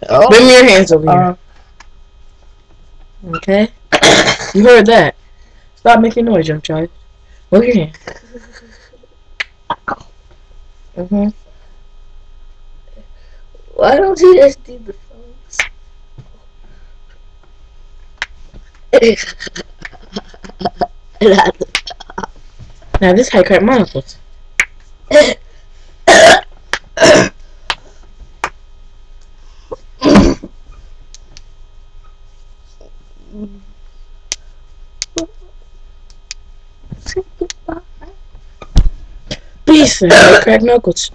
Oh. Bring me your hands over here. Okay? You heard that. Stop making noise, young child. Move your hand. Why don't you just do the phones? Now this is how you crack my knuckles. Peace, how you crack knuckles.